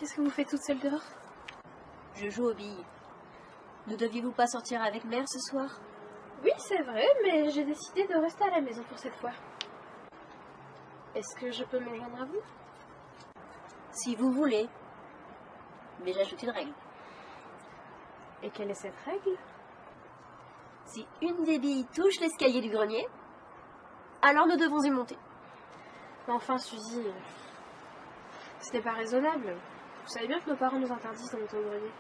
Qu'est-ce que vous faites toute seule dehors? Je joue aux billes. Ne deviez-vous pas sortir avec mère ce soir? Oui, c'est vrai, mais j'ai décidé de rester à la maison pour cette fois. Est-ce que je peux m'en joindre à vous? Si vous voulez. Mais j'ajoute une règle. Et quelle est cette règle? Si une des billes touche l'escalier du grenier, alors nous devons y monter. Mais enfin, Suzy, ce n'est pas raisonnable. Vous savez bien que nos parents nous interdisent de monter au grenier.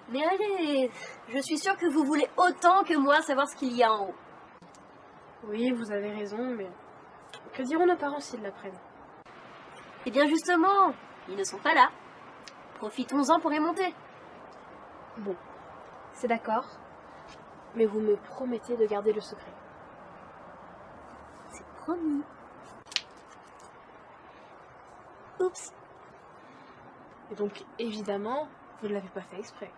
Mais allez, je suis sûre que vous voulez autant que moi savoir ce qu'il y a en haut. Oui, vous avez raison, mais que diront nos parents s'ils l'apprennent? Eh bien justement, ils ne sont pas là. Profitons-en pour y monter. Bon, c'est d'accord, mais vous me promettez de garder le secret. C'est promis. Oups. Et donc, évidemment, vous ne l'avez pas fait exprès.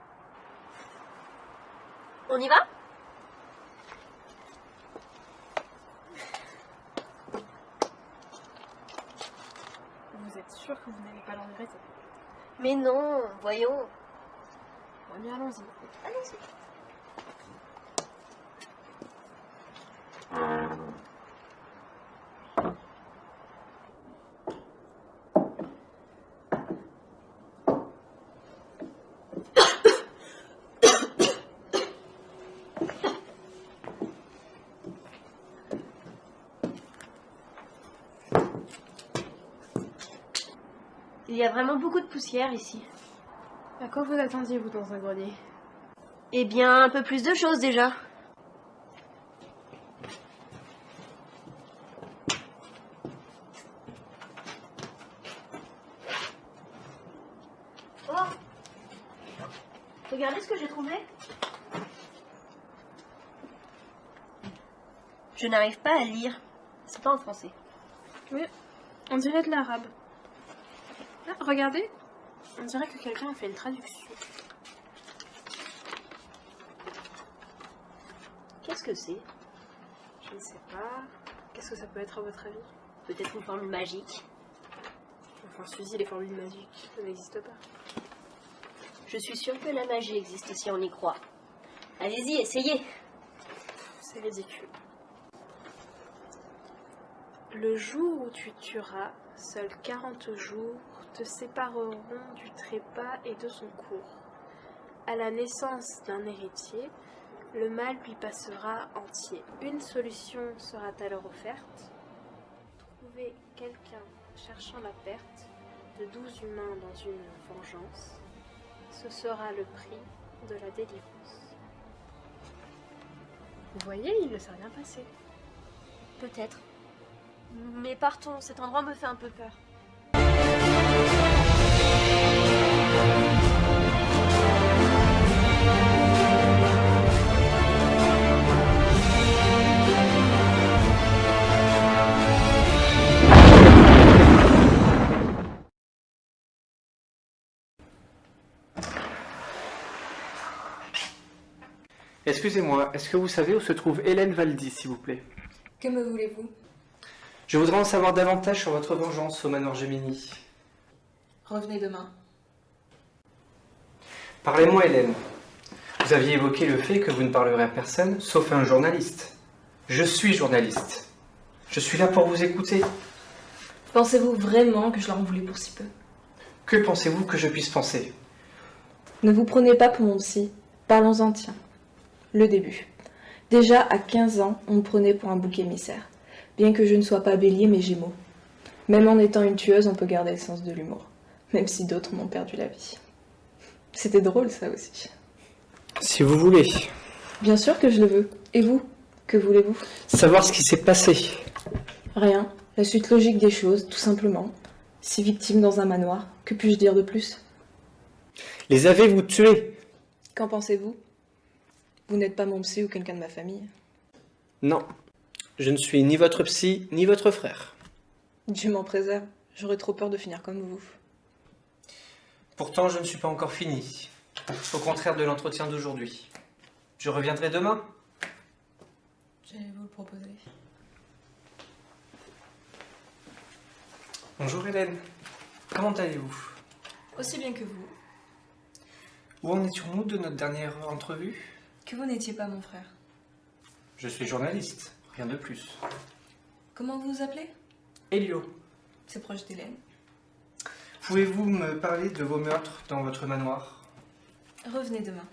On y va? Vous êtes sûr que vous n'allez pas le regretter? Mais non, voyons. Bon, bien, allons-y. Allons-y. Il y a vraiment beaucoup de poussière ici. À quoi vous attendiez-vous dans un grenier? Eh bien, un peu plus de choses déjà. Oh! Regardez ce que j'ai trouvé. Je n'arrive pas à lire. C'est pas en français. Oui, on dirait de l'arabe. Ah, regardez, on dirait que quelqu'un a fait une traduction. Qu'est-ce que c'est? Je ne sais pas. Qu'est-ce que ça peut être à votre avis? Peut-être une formule magique. Enfin, Suzy, les formules magiques, ça n'existe pas. Je suis sûre que la magie existe si on y croit. Allez-y, essayez. C'est ridicule. Le jour où tu tueras, seuls 40 jours te sépareront du trépas et de son cours. À la naissance d'un héritier, le mal lui passera entier. Une solution sera alors offerte. Trouver quelqu'un cherchant la perte de 12 humains dans une vengeance, ce sera le prix de la délivrance. Vous voyez, il ne s'est rien passé. Peut-être. Mais partons, cet endroit me fait un peu peur. Excusez-moi, est-ce que vous savez où se trouve Hélène Valdy, s'il vous plaît? Que me voulez-vous? Je voudrais en savoir davantage sur votre vengeance au manoir Gemini. Revenez demain. Parlez-moi, Hélène. Vous aviez évoqué le fait que vous ne parlerez à personne, sauf à un journaliste. Je suis journaliste. Je suis là pour vous écouter. Pensez-vous vraiment que je leur en voulais pour si peu? Que pensez-vous que je puisse penser? Ne vous prenez pas pour mon psy. Parlons-en, tiens. Le début. Déjà, à 15 ans, on me prenait pour un bouc émissaire. Bien que je ne sois pas bélier, mais gémeaux. Même en étant une tueuse, on peut garder le sens de l'humour. Même si d'autres m'ont perdu la vie. C'était drôle, ça aussi. Si vous voulez. Bien sûr que je le veux. Et vous? Que voulez-vous? Savoir ce qui s'est passé. Rien. La suite logique des choses, tout simplement. 6 victimes dans un manoir. Que puis-je dire de plus? Les avez-vous tués? Qu'en pensez-vous? Vous n'êtes pas mon psy ou quelqu'un de ma famille. Non. Je ne suis ni votre psy, ni votre frère. Dieu m'en préserve. J'aurais trop peur de finir comme vous. Pourtant, je ne suis pas encore fini. Au contraire de l'entretien d'aujourd'hui. Je reviendrai demain. J'allais vous le proposer. Bonjour Hélène. Comment allez-vous? Aussi bien que vous. Où en étions-nous de notre dernière entrevue? Que vous n'étiez pas mon frère. Je suis journaliste, rien de plus. Comment vous vous appelez? Elio, C'est proche d'Hélène. pouvez-vous me parler de vos meurtres dans votre manoir? Revenez demain.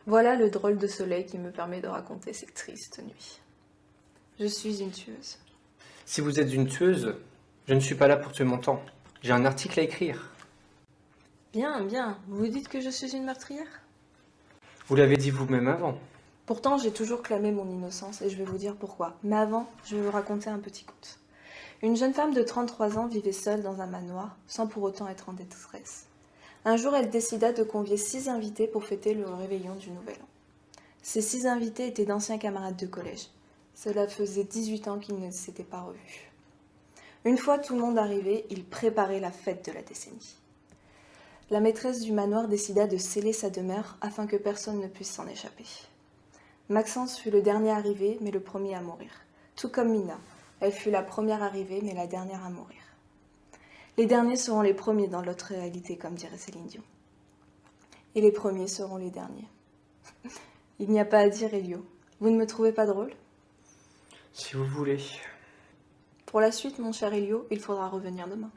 Voilà le drôle de soleil qui me permet de raconter cette triste nuit. Je suis une tueuse. Si vous êtes une tueuse, je ne suis pas là pour tuer mon temps. J'ai un article à écrire. Bien, bien. Vous vous dites que je suis une meurtrière? Vous l'avez dit vous-même avant. Pourtant, j'ai toujours clamé mon innocence et je vais vous dire pourquoi. Mais avant, je vais vous raconter un petit conte. Une jeune femme de 33 ans vivait seule dans un manoir, sans pour autant être en détresse. Un jour, elle décida de convier 6 invités pour fêter le réveillon du Nouvel An. Ces 6 invités étaient d'anciens camarades de collège. Cela faisait 18 ans qu'ils ne s'étaient pas revus. Une fois tout le monde arrivé, ils préparaient la fête de la décennie. La maîtresse du manoir décida de sceller sa demeure afin que personne ne puisse s'en échapper. Maxence fut le dernier arrivé, mais le premier à mourir. Tout comme Mina. Elle fut la première arrivée, mais la dernière à mourir. Les derniers seront les premiers dans l'autre réalité, comme dirait Céline Dion. Et les premiers seront les derniers. Il n'y a pas à dire, Elio. Vous ne me trouvez pas drôle? Si vous voulez. Pour la suite, mon cher Elio, il faudra revenir demain.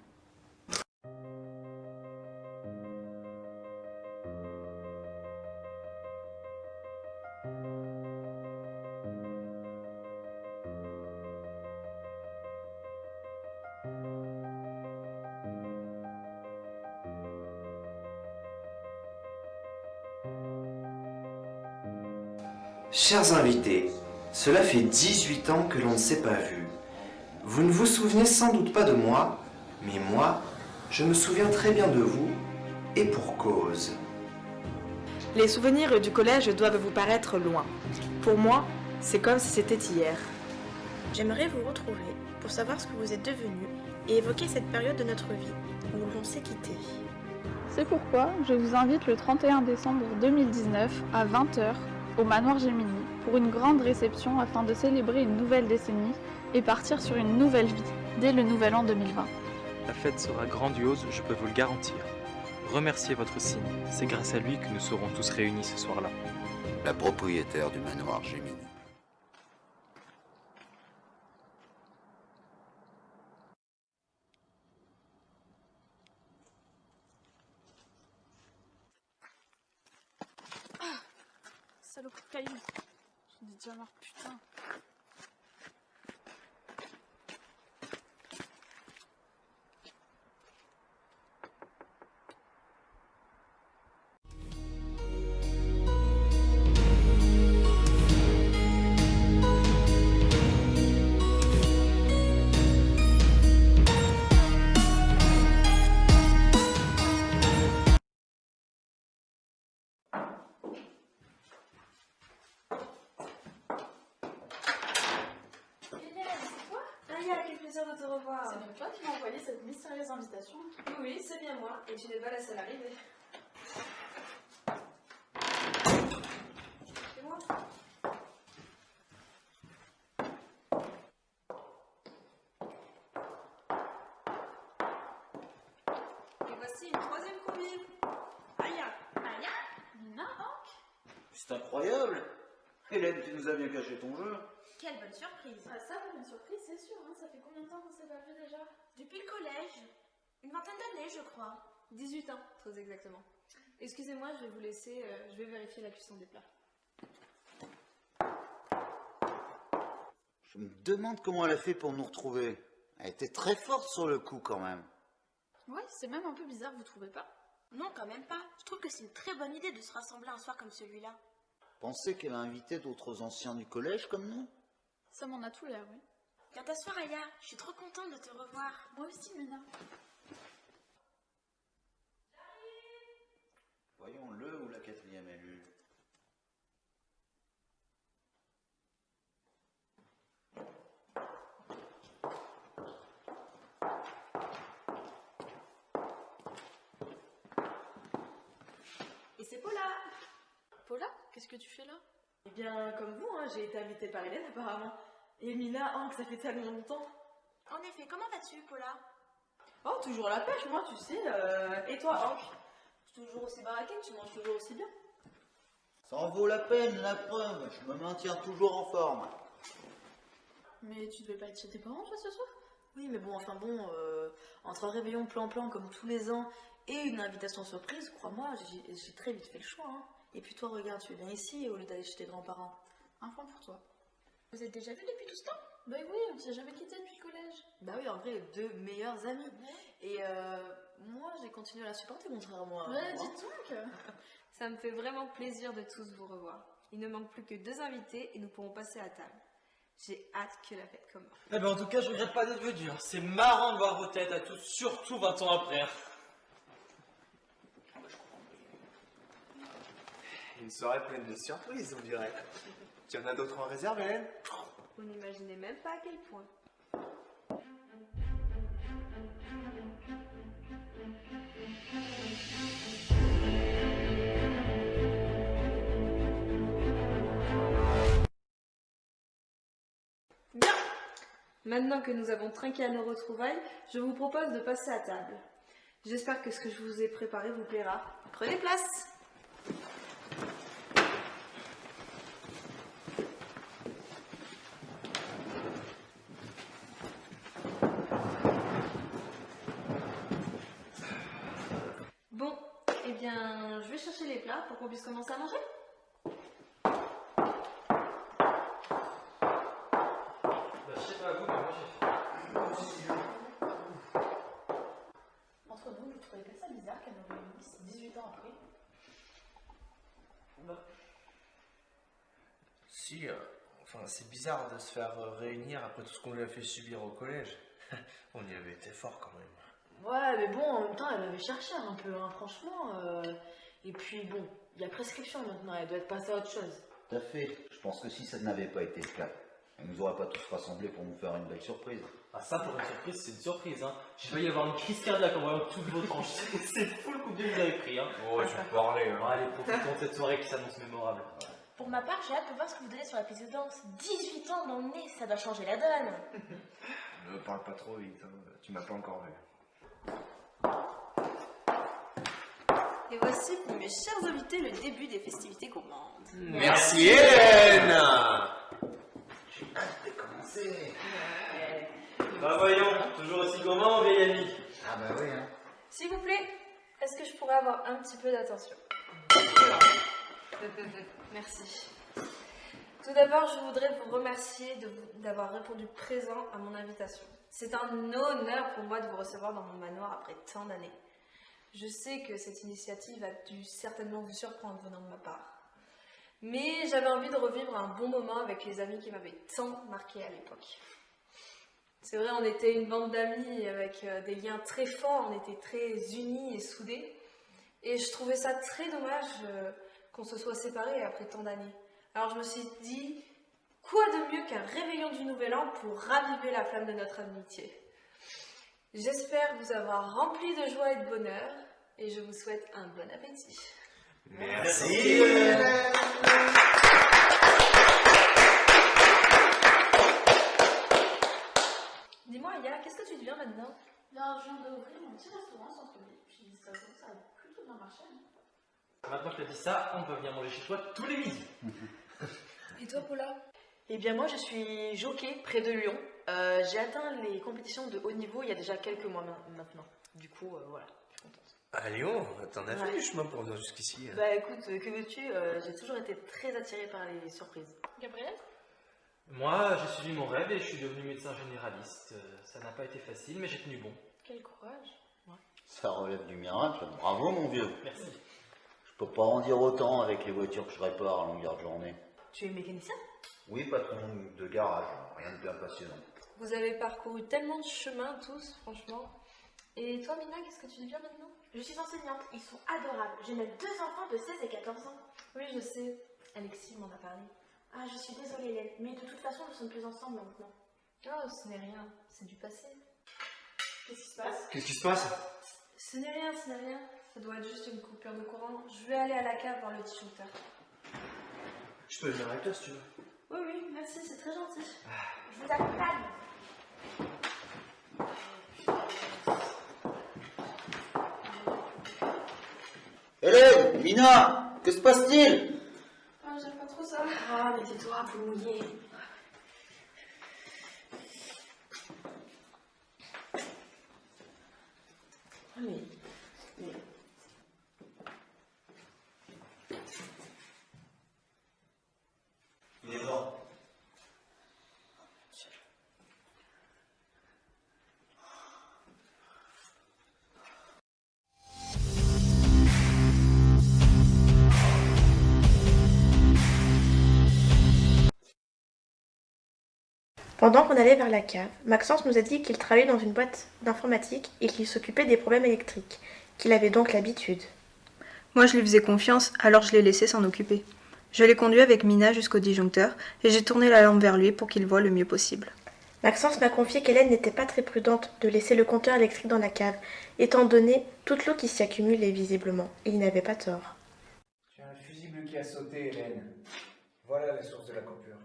Chers invités, cela fait 18 ans que l'on ne s'est pas vu. Vous ne vous souvenez sans doute pas de moi, mais moi, je me souviens très bien de vous, et pour cause. Les souvenirs du collège doivent vous paraître loin. Pour moi, c'est comme si c'était hier. J'aimerais vous retrouver pour savoir ce que vous êtes devenus et évoquer cette période de notre vie où l'on s'est quitté. C'est pourquoi je vous invite le 31 décembre 2019 à 20h au Manoir Gemini pour une grande réception afin de célébrer une nouvelle décennie et partir sur une nouvelle vie dès le nouvel an 2020. La fête sera grandiose, je peux vous le garantir. Remerciez votre signe, c'est grâce à lui que nous serons tous réunis ce soir-là. La propriétaire du manoir Gemini. Salaud de caillou. J'en ai déjà marre, putain. Quel plaisir de te revoir. C'est bien toi qui m'as envoyé cette mystérieuse invitation. Oui, c'est bien moi, et tu n'es pas la seule arrivée. C'est moi. Et voici une troisième convive. Aya. Aya? Nina, donc? C'est incroyable! Hélène, tu nous as bien caché ton jeu. Quelle bonne surprise! Ah, ça, bonne surprise, c'est sûr. Hein. Ça fait combien de temps qu'on s'est pas vu déjà? Depuis le collège, une vingtaine d'années, je crois. 18 ans, très exactement. Excusez-moi, je vais vous laisser, je vais vérifier la cuisson des plats. Je me demande comment elle a fait pour nous retrouver. Elle était très forte sur le coup quand même. Ouais, c'est même un peu bizarre, vous trouvez pas? Non, quand même pas. Je trouve que c'est une très bonne idée de se rassembler un soir comme celui-là. Pensez qu'elle a invité d'autres anciens du collège comme nous? Ça m'en a tout l'air, oui. Viens t'asseoir, Aya. Je suis trop contente de te revoir. Moi aussi, Mina. Voyons le ou la quatrième élue. Et c'est Paula. Paula, qu'est-ce que tu fais là? Eh bien, comme vous, hein, j'ai été invitée par Hélène apparemment. Et Mina, oh, que ça fait tellement longtemps. En effet, comment vas-tu, Paula? Oh, toujours à la pêche, moi, tu sais. Et toi, Hank? Toujours aussi baraqué, tu manges toujours aussi bien. Ça en vaut la peine, la preuve. Je me maintiens toujours en forme. Mais tu devais pas être chez tes parents, toi, ce soir? Oui, mais bon, enfin bon, entre un réveillon plan-plan comme tous les ans et une invitation surprise, crois-moi, j'ai très vite fait le choix. Hein. Et puis toi, regarde, tu es bien ici au lieu d'aller chez tes grands-parents. Un point pour toi. Vous êtes déjà vus depuis tout ce temps? Bah oui, on s'est jamais quitté depuis le collège. Bah oui, en vrai, les deux meilleurs amis. Et moi, j'ai continué à la supporter, contrairement à Ouais, moi. dis donc. Ça me fait vraiment plaisir de tous vous revoir. Il ne manque plus que 2 invités et nous pourrons passer à table. J'ai hâte que la fête commence. Eh ben en tout cas, je regrette pas d'être venu. C'est marrant de voir vos têtes à tous, surtout 20 ans après. Une soirée pleine de surprises, on dirait. Tu en as d'autres en réserve, Hélène? Vous n'imaginez même pas à quel point. Bien. Maintenant que nous avons trinqué à nos retrouvailles, je vous propose de passer à table. J'espère que ce que je vous ai préparé vous plaira. Prenez place. Bon, eh bien, je vais chercher les plats pour qu'on puisse commencer à manger. Je sais pas vous, mais moi j'ai fait. Entre nous, vous trouvez pas ça bizarre qu'elle nous réunisse 18 ans après? Si, enfin, c'est bizarre de se faire réunir après tout ce qu'on lui a fait subir au collège. On y avait été fort quand même. Ouais, mais bon, en même temps, elle avait cherché un peu, hein, franchement. Et puis, bon, il y a prescription maintenant, elle doit être passée à autre chose. Tout à fait. Je pense que si ça n'avait pas été le cas, elle nous aurait pas tous rassemblés pour nous faire une belle surprise. Ah ça pour une surprise, c'est une surprise hein. J'ai failli avoir une crise cardiaque en voyant toutes vos tranches. C'est fou le coup de vieux que vous avez pris hein. Oh, tu peux parler hein. Allez, profitons de cette soirée qui s'annonce mémorable. Pour ma part, j'ai hâte de voir ce que vous donnez sur la piste de danse. 18 ans dans le nez, ça doit changer la donne. Ne parle pas trop vite, hein. Tu m'as pas encore vu. Et voici pour mes chers invités le début des festivités gourmandes. Merci Hélène. J'ai hâte de commencer. Bah voyons, toujours aussi gourmand, vieille amie. Ah bah oui, hein. S'il vous plaît, est-ce que je pourrais avoir un petit peu d'attention? Merci. Tout d'abord, je voudrais vous remercier d'avoir répondu présent à mon invitation. C'est un honneur pour moi de vous recevoir dans mon manoir après tant d'années. Je sais que cette initiative a dû certainement vous surprendre venant de ma part. Mais j'avais envie de revivre un bon moment avec les amis qui m'avaient tant marqué à l'époque. C'est vrai, on était une bande d'amis avec des liens très forts, on était très unis et soudés. Et je trouvais ça très dommage qu'on se soit séparés après tant d'années. Alors je me suis dit, quoi de mieux qu'un réveillon du Nouvel An pour raviver la flamme de notre amitié? J'espère vous avoir rempli de joie et de bonheur, et je vous souhaite un bon appétit. Merci. Dis-moi, Aya, qu'est-ce que tu deviens maintenant? Là, je viens d'ouvrir mon petit restaurant centre-ville. Puis ça a plutôt bien marché. Maintenant que tu as dit ça, on va venir manger chez toi tous les midis. Et toi, Paula? Eh bien, moi, je suis jockey près de Lyon. J'ai atteint les compétitions de haut niveau il y a déjà quelques mois maintenant. Du coup, voilà, je suis contente. À Lyon, t'en as fait Ouais. du chemin pour venir jusqu'ici. Bah écoute, que veux-tu, j'ai toujours été très attirée par les surprises. Gabriel? Moi, j'ai suivi mon rêve et je suis devenu médecin généraliste. Ça n'a pas été facile, mais j'ai tenu bon. Quel courage. Ça relève du miracle. Bravo, mon vieux. Merci. Je peux pas en dire autant avec les voitures que je répare à longueur de journée. Tu es mécanicien? Oui, patron de garage. Rien de bien passionnant. Vous avez parcouru tellement de chemins tous, franchement. Et toi, Mina, qu'est-ce que tu deviens maintenant? Je suis enseignante, ils sont adorables. J'ai même 2 enfants de 16 et 14 ans. Oui, je sais. Alexis m'en a parlé. Ah, je suis désolée, Hélène, mais de toute façon, nous sommes plus ensemble maintenant. Oh, ce n'est rien. C'est du passé. Qu'est-ce qui se passe? Qu'est-ce qui se passe? Ce n'est rien, ce n'est rien. Ça doit être juste une coupure de courant. Je vais aller à la cave voir le disjoncteur. Je peux venir avec toi si tu veux. Oui, oui, merci, c'est très gentil. Je vous accompagne. Hélène, Mina, que se passe-t-il? Ah, j'aime pas trop ça. Ah, mais tais-toi, vous mouillez. Mais... Il est mort. Pendant qu'on allait vers la cave, Maxence nous a dit qu'il travaillait dans une boîte d'informatique et qu'il s'occupait des problèmes électriques, qu'il avait donc l'habitude. Moi, je lui faisais confiance, alors je l'ai laissé s'en occuper. Je l'ai conduit avec Mina jusqu'au disjoncteur et j'ai tourné la lampe vers lui pour qu'il voie le mieux possible. Maxence m'a confié qu'Hélène n'était pas très prudente de laisser le compteur électrique dans la cave, étant donné toute l'eau qui s'y accumulait visiblement, et il n'avait pas tort. Tu as un fusible qui a sauté, Hélène. Voilà la source de la coupure.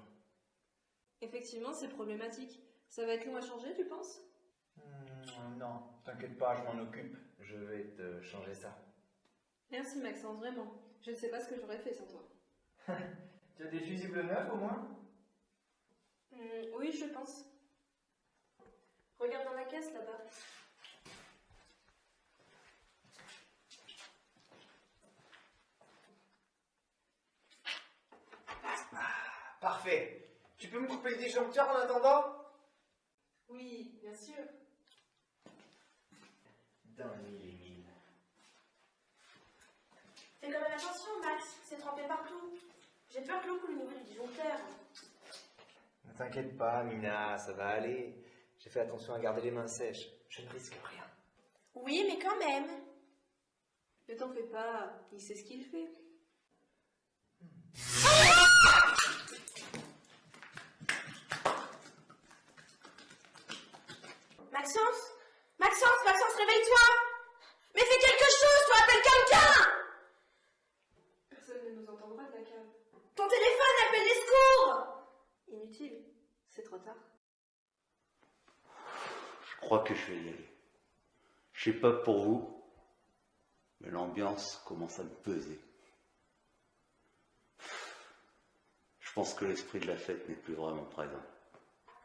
Effectivement, c'est problématique. Ça va être long à changer, tu penses? Non, t'inquiète pas, je m'en occupe. Je vais te changer ça. Merci Maxence, vraiment. Je ne sais pas ce que j'aurais fait sans toi. Tu as des fusibles neufs au moins? Oui, je pense. Regarde dans la caisse là-bas. Parfait. Tu peux me couper le disjoncteur en attendant? Oui, bien sûr. Dans mille et mille. Fais quand même attention, Max, c'est trempé partout. J'ai peur que l'eau coule au niveau du disjoncteur. Ne t'inquiète pas, Mina, ça va aller. J'ai fait attention à garder les mains sèches. Je ne risque rien. Oui, mais quand même. Ne t'en fais pas, il sait ce qu'il fait. Maxence, réveille-toi. Mais fais quelque chose, toi, appelle quelqu'un. Personne ne nous entendra de la cave. Ton téléphone, appelle les secours. Inutile, c'est trop tard. Je crois que je vais y aller. Je sais pas pour vous, mais l'ambiance commence à me peser. Je pense que l'esprit de la fête n'est plus vraiment présent.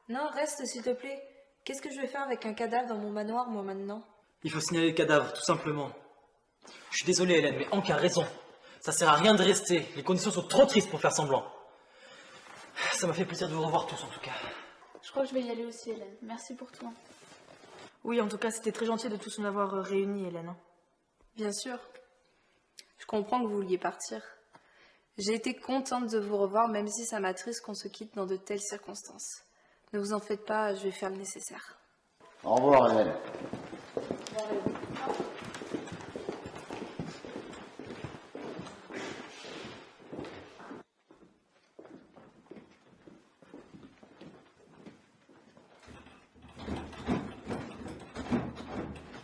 Non, reste s'il te plaît. Qu'est-ce que je vais faire avec un cadavre dans mon manoir, moi, maintenant? Il faut signaler le cadavre, tout simplement. Je suis désolé, Hélène, mais Hank a raison. Ça sert à rien de rester. Les conditions sont trop tristes pour faire semblant. Ça m'a fait plaisir de vous revoir tous, en tout cas. Je crois que je vais y aller aussi, Hélène. Merci pour tout. Oui, en tout cas, c'était très gentil de tous nous avoir réunis, Hélène. Bien sûr. Je comprends que vous vouliez partir. J'ai été contente de vous revoir, même si ça m'attriste qu'on se quitte dans de telles circonstances. Ne vous en faites pas, je vais faire le nécessaire. Au revoir, Hélène.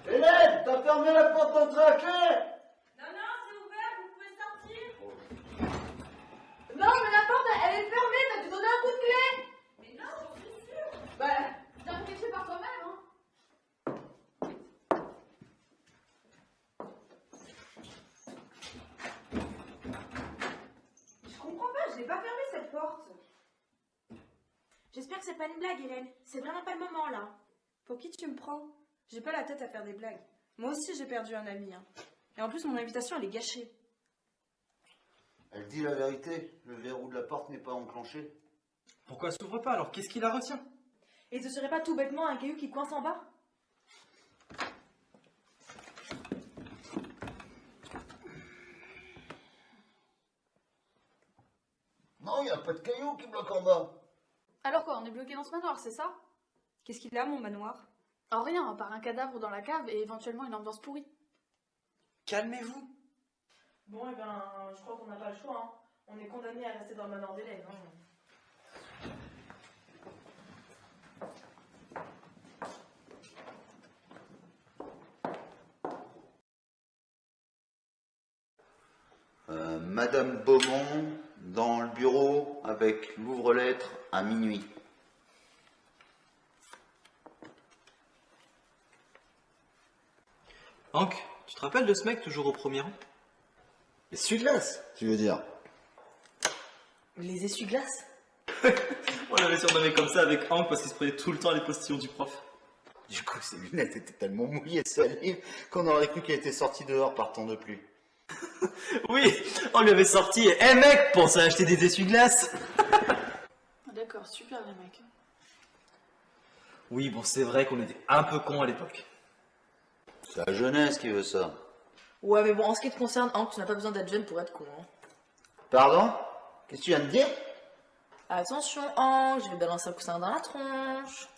Hélène, t'as fermé la porte d'entrée à clé? Non, c'est ouvert, vous pouvez sortir. Non, mais la porte, elle est fermée, t'as dû donner un coup de clé. Mais non, j'en suis sûre. Bah, viens vérifier par toi-même, hein. Je comprends pas, je l'ai pas fermée cette porte. J'espère que c'est pas une blague, Hélène. C'est vraiment pas le moment, là. Pour qui tu me prends? J'ai pas la tête à faire des blagues. Moi aussi, j'ai perdu un ami. Et en plus, mon invitation, elle est gâchée. Elle dit la vérité, le verrou de la porte n'est pas enclenché. Pourquoi elle s'ouvre pas alors? Qu'est-ce qui la retient? Et ce serait pas tout bêtement un caillou qui coince en bas? Non, il n'y a pas de caillou qui bloque en bas. Alors quoi, on est bloqué dans ce manoir, c'est ça? Qu'est-ce qu'il a, mon manoir? Oh rien, à part un cadavre dans la cave et éventuellement une ambiance pourrie. Calmez-vous. Bon, eh ben, je crois qu'on n'a pas le choix, hein. On est condamné à rester dans le manoir d'Hélène, hein. Madame Beaumont dans le bureau avec l'ouvre-lettre à minuit. Hank, tu te rappelles de ce mec toujours au premier rang? Essuie-glace, tu veux dire? Les essuie-glaces? On l'avait surnommé comme ça avec Hank parce qu'il se prenait tout le temps les postillons du prof. Du coup, ses lunettes étaient tellement mouillées de salive qu'on aurait cru qu'elle était sortie dehors par temps de pluie. Oui, on lui avait sorti. Eh mec, pense à acheter des essuie-glaces. D'accord, super les mecs. Oui, bon, c'est vrai qu'on était un peu cons à l'époque. C'est la jeunesse qui veut ça. Ouais, mais bon, en ce qui te concerne, Hank, tu n'as pas besoin d'être jeune pour être con. Hein. Pardon? Qu'est-ce que tu viens de dire? Attention, Hank, je vais balancer un coussin dans la tronche.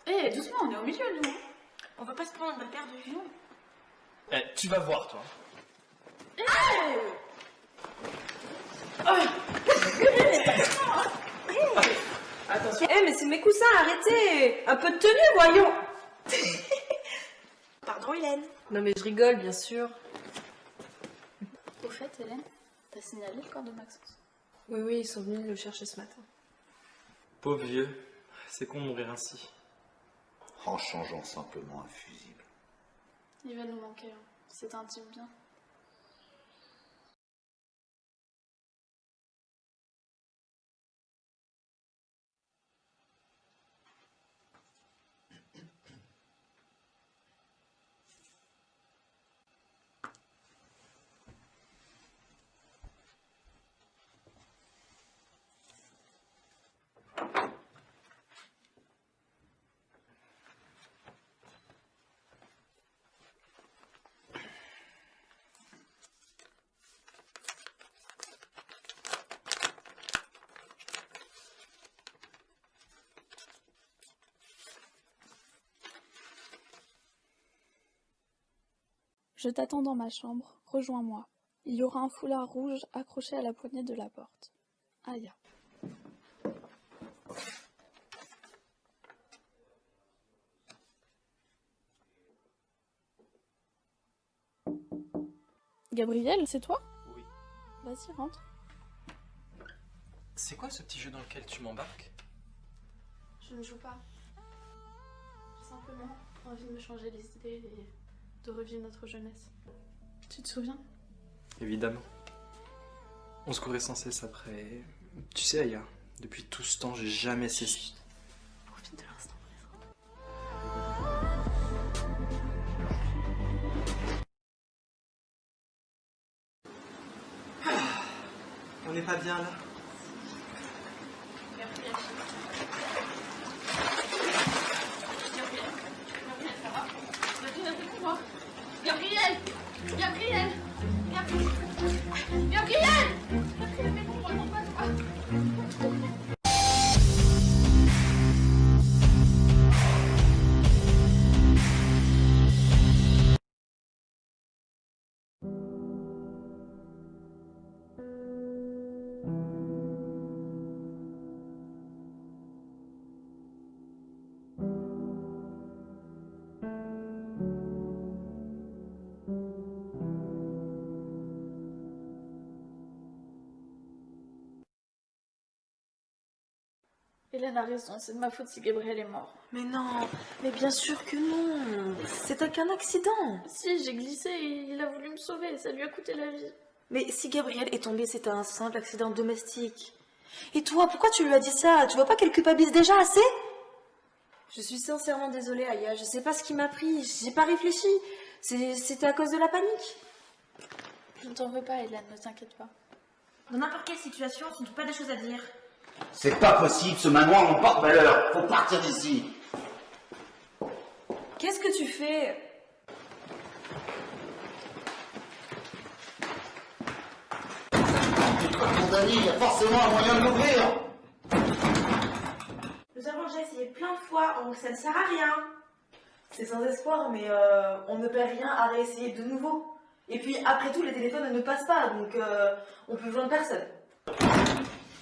Eh, doucement, on est au milieu, nous. On va pas se prendre une balle perdue. Eh, tu vas voir, toi. Attention. Eh, mais c'est mes coussins, arrêtez. Un peu de tenue, voyons. Pardon, Hélène. Non, mais je rigole, bien sûr. Au fait, Hélène, t'as signalé le corps de Maxence? Oui, ils sont venus le chercher ce matin. Pauvre vieux, c'est con de mourir ainsi. En changeant simplement un fusible. Il va nous manquer. Hein. C'est un type bien. Je t'attends dans ma chambre, rejoins-moi. Il y aura un foulard rouge accroché à la poignée de la porte. Aya. Gabriel, c'est toi? Oui. Vas-y, rentre. C'est quoi ce petit jeu dans lequel tu m'embarques? Je ne joue pas. J'ai simplement envie de me changer les idées et de revivre notre jeunesse. Tu te souviens? Évidemment. On se courait sans cesse après. Tu sais, Aya, depuis tout ce temps, j'ai jamais cessé. Profite de l'instant présent. On n'est pas bien là. Gabriel! Gabriel! Gabriel! Gabriel! Mais bon, on pas toi. Hélène a raison, c'est de ma faute si Gabriel est mort. Mais non, mais bien sûr que non. C'était qu'un accident. Si, j'ai glissé et il a voulu me sauver, ça lui a coûté la vie. Mais si Gabriel est tombé, c'était un simple accident domestique. Et toi, pourquoi tu lui as dit ça? Tu vois pas qu'elle culpabilise déjà assez? Je suis sincèrement désolée, Aya. Je sais pas ce qui m'a pris. J'ai pas réfléchi. C'était à cause de la panique. Je ne t'en veux pas, Hélène, ne t'inquiète pas. Dans n'importe quelle situation, tu ne trouves pas des choses à dire. C'est pas possible, ce manoir n'a pas de valeur. Faut partir d'ici. Qu'est-ce que tu fais? Condamné, il y a forcément un moyen de l'ouvrir. Nous avons déjà essayé plein de fois, donc ça ne sert à rien. C'est sans espoir, mais on ne perd rien à réessayer de nouveau. Et puis après tout, les téléphones ne passent pas, donc on peut joindre personne.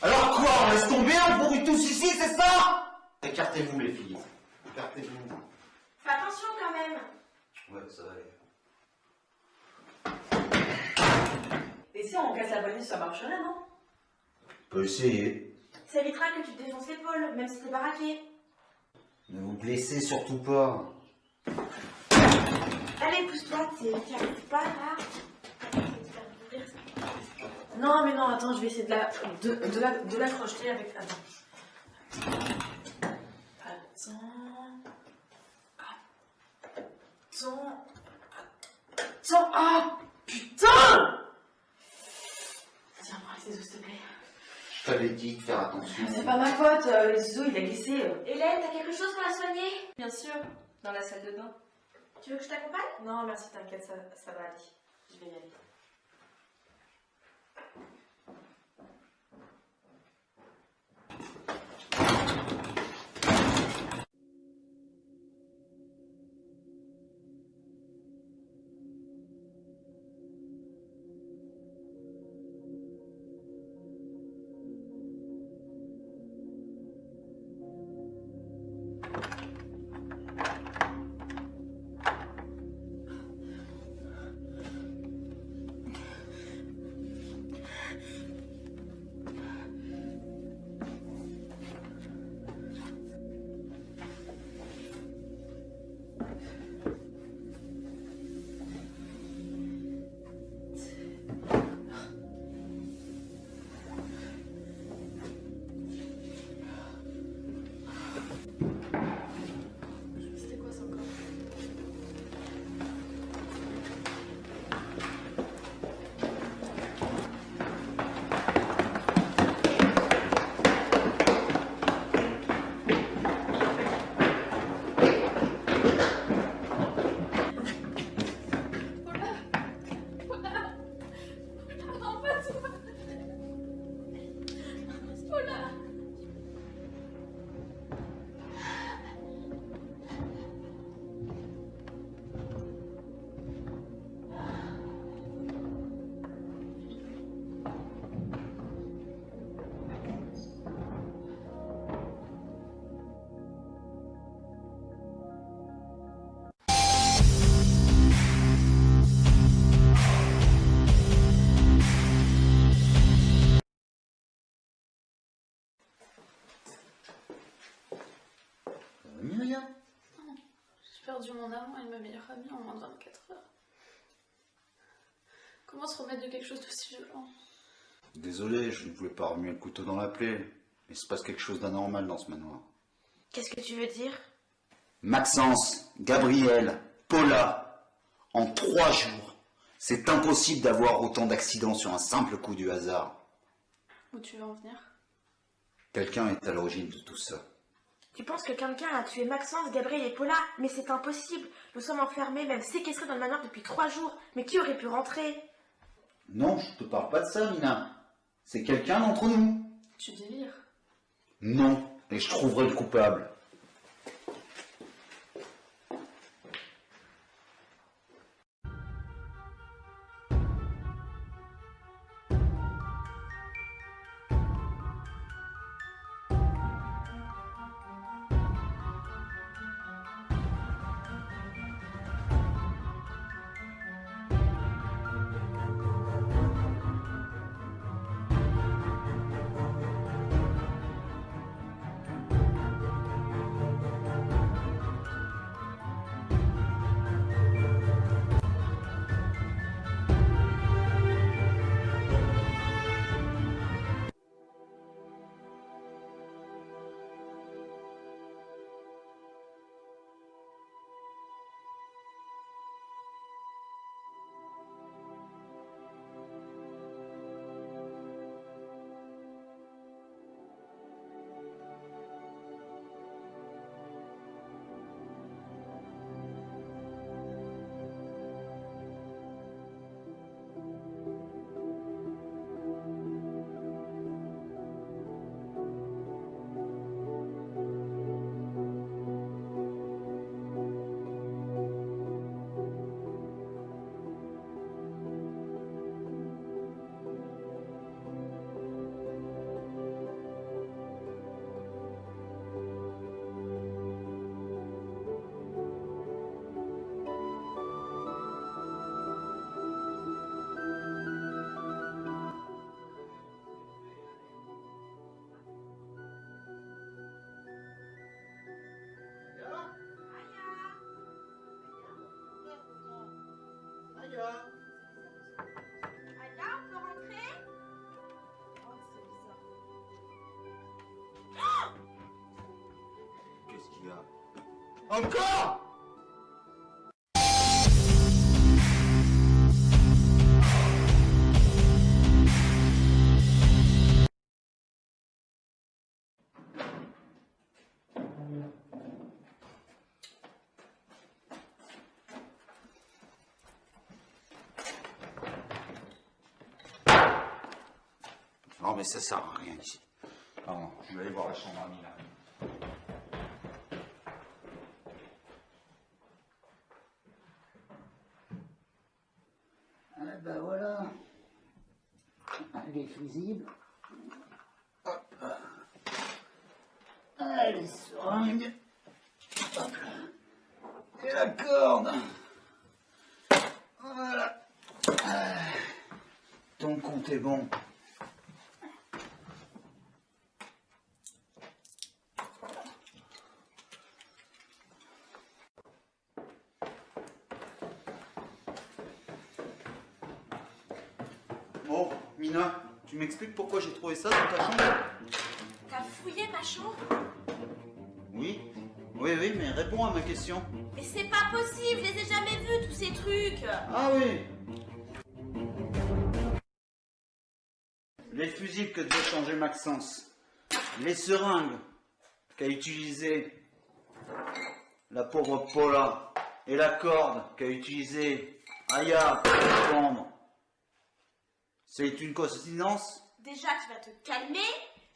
Alors quoi? On laisse tomber, on pourrit tous ici, c'est ça? Écartez-vous, les filles. Écartez-vous. Fais attention quand même. Ouais, ça va aller. Et si on casse la poignée, ça marcherait, non? On peut essayer. Ça évitera que tu te défonces l'épaule, même si t'es baraqué. Ne vous blessez surtout pas. Allez, pousse-toi, t'y arrives pas là. Allez, je vais te faire ouvrir ça. Non, mais non, attends, je vais essayer de la crocheter avec. Attends. Attends. Ah, putain! Tiens, prends les ciseaux, s'il te plaît. Je t'avais dit de faire attention. C'est pas ma faute, les ciseaux, il a glissé. Hélène, t'as quelque chose pour la soigner? Bien sûr, dans la salle de bain. Tu veux que je t'accompagne? Non, merci, t'inquiète, ça va aller. Je vais y aller. Myriam? Non, j'ai perdu mon amant et ma meilleure amie en moins de 24 heures. Comment se remettre de quelque chose d'aussi violent? Désolé, je ne voulais pas remuer le couteau dans la plaie, mais il se passe quelque chose d'anormal dans ce manoir. Qu'est-ce que tu veux dire? Maxence, Gabriel, Paula, en 3 jours, c'est impossible d'avoir autant d'accidents sur un simple coup du hasard. Où tu veux en venir? Quelqu'un est à l'origine de tout ça. Tu penses que quelqu'un a tué Maxence, Gabriel et Paula? Mais c'est impossible. Nous sommes enfermés, même séquestrés dans le manoir depuis 3 jours. Mais qui aurait pu rentrer? Non, je te parle pas de ça, Nina. C'est quelqu'un d'entre nous. Tu délires. Non, et je trouverai le coupable. gars. Encore! Non mais ça sert à rien ici. Pardon, je vais aller voir la chambre à Mina. Ah ben voilà. Les fusibles. Hop. Ah, les seringues. Hop. Et la corde. Voilà. Ah. Ton compte est bon. Bon, Mina, tu m'expliques pourquoi j'ai trouvé ça dans ta chambre? T'as fouillé ma chambre? Oui, oui, mais réponds à ma question. Mais c'est pas possible, je les ai jamais vus tous ces trucs. Ah oui. Les fusibles que devait changer Maxence. Les seringues qu'a utilisé la pauvre Paula. Et la corde qu'a utilisé Aya pour se pendre. C'est une coïncidence? Déjà, tu vas te calmer.